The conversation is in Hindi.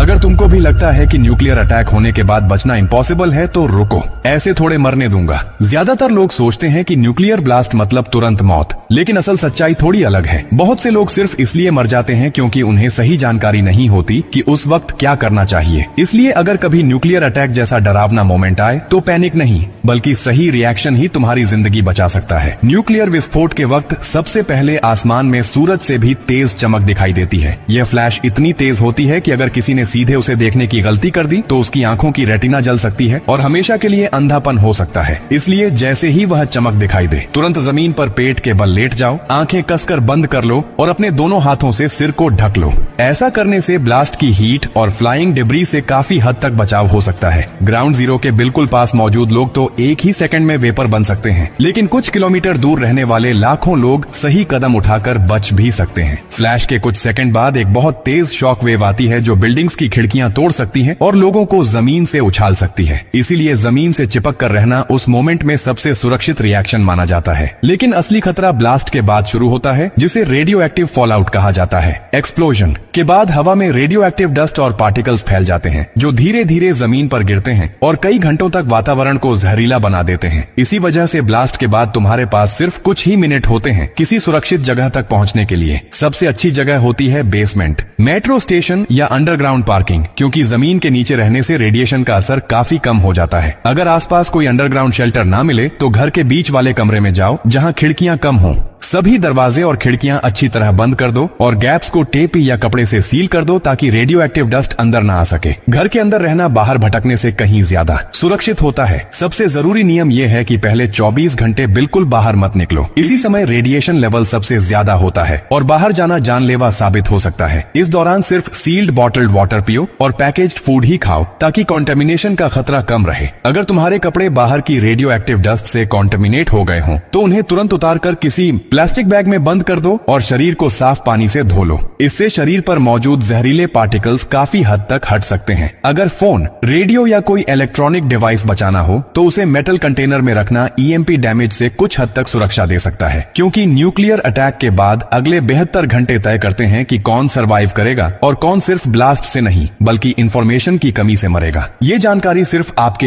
अगर तुमको भी लगता है कि न्यूक्लियर अटैक होने के बाद बचना इम्पॉसिबल है तो रुको, ऐसे थोड़े मरने दूंगा। ज्यादातर लोग सोचते हैं कि न्यूक्लियर ब्लास्ट मतलब तुरंत मौत, लेकिन असल सच्चाई थोड़ी अलग है। बहुत से लोग सिर्फ इसलिए मर जाते हैं क्योंकि उन्हें सही जानकारी नहीं होती कि उस वक्त क्या करना चाहिए। इसलिए अगर कभी न्यूक्लियर अटैक जैसा डरावना मोमेंट आए तो पैनिक नहीं, बल्कि सही रिएक्शन ही तुम्हारी जिंदगी बचा सकता है। न्यूक्लियर विस्फोट के वक्त सबसे पहले आसमान में सूरज से भी तेज चमक दिखाई देती है। यह फ्लैश इतनी तेज होती है कि अगर किसी ने सीधे उसे देखने की गलती कर दी तो उसकी आंखों की रेटिना जल सकती है और हमेशा के लिए अंधापन हो सकता है। इसलिए जैसे ही वह चमक दिखाई दे, तुरंत जमीन पर पेट के बल लेट जाओ, आंखें कसकर बंद कर लो और अपने दोनों हाथों से सिर को ढक लो। ऐसा करने से ब्लास्ट की हीट और फ्लाइंग डिब्री से काफी हद तक बचाव हो सकता है। ग्राउंड जीरो के बिल्कुल पास मौजूद लोग तो एक ही सेकंड में वेपर बन सकते हैं, लेकिन कुछ किलोमीटर दूर रहने वाले लाखों लोग सही कदम उठाकर बच भी सकते हैं। फ्लैश के कुछ सेकंड बाद एक बहुत तेज शॉक वेव आती है जो बिल्डिंग्स की खिड़कियां तोड़ सकती है और लोगों को जमीन से उछाल सकती है। इसीलिए जमीन से चिपक कर रहना उस मोमेंट में सबसे सुरक्षित रिएक्शन माना जाता है। लेकिन असली खतरा ब्लास्ट के बाद शुरू होता है, जिसे रेडियो एक्टिव फॉलआउट कहा जाता है। एक्सप्लोजन के बाद हवा में रेडियो एक्टिव डस्ट और पार्टिकल्स फैल जाते हैं जो धीरे धीरे जमीन पर गिरते हैं और कई घंटों तक वातावरण को जहरीला बना देते हैं। इसी वजह से ब्लास्ट के बाद तुम्हारे पास सिर्फ कुछ ही मिनट होते हैं किसी सुरक्षित जगह तक पहुंचने के लिए। सबसे अच्छी जगह होती है बेसमेंट, मेट्रो स्टेशन या अंडरग्राउंड पार्किंग, क्योंकि जमीन के नीचे रहने से रेडिएशन का असर काफी कम हो जाता है। अगर आसपास कोई अंडरग्राउंड शेल्टर ना मिले तो घर के बीच वाले कमरे में जाओ जहां खिड़कियां कम हो। सभी दरवाजे और खिड़कियां अच्छी तरह बंद कर दो और गैप्स को टेप या कपड़े से सील कर दो ताकि रेडियो एक्टिव डस्ट अंदर ना आ सके। घर के अंदर रहना बाहर भटकने से कहीं ज्यादा सुरक्षित होता है। सबसे जरूरी नियम यह है कि पहले 24 घंटे बिल्कुल बाहर मत निकलो। इसी समय रेडिएशन लेवल सबसे ज्यादा होता है और बाहर जाना जानलेवा साबित हो सकता है। इस दौरान सिर्फ सील्ड बॉटल्ड वाटर पियो और पैकेज्ड फूड ही खाओ ताकि कॉन्टेमिनेशन का खतरा कम रहे। अगर तुम्हारे कपड़े बाहर की रेडियो एक्टिव डस्ट से कॉन्टेमिनेट हो गए हों तो उन्हें तुरंत उतार कर किसी प्लास्टिक बैग में बंद कर दो और शरीर को साफ पानी से धो लो। इससे शरीर पर मौजूद जहरीले पार्टिकल्स काफी हद तक हट सकते हैं। अगर फोन, रेडियो या कोई इलेक्ट्रॉनिक डिवाइस बचाना हो तो उसे मेटल कंटेनर में रखना ईएमपी डैमेज से कुछ हद तक सुरक्षा दे सकता है, क्योंकि न्यूक्लियर अटैक के बाद अगले 72 घंटे तय करते हैं कि कौन सरवाइव करेगा और कौन सिर्फ ब्लास्ट से नहीं बल्कि इंफॉर्मेशन की कमी से मरेगा। ये जानकारी सिर्फ आपके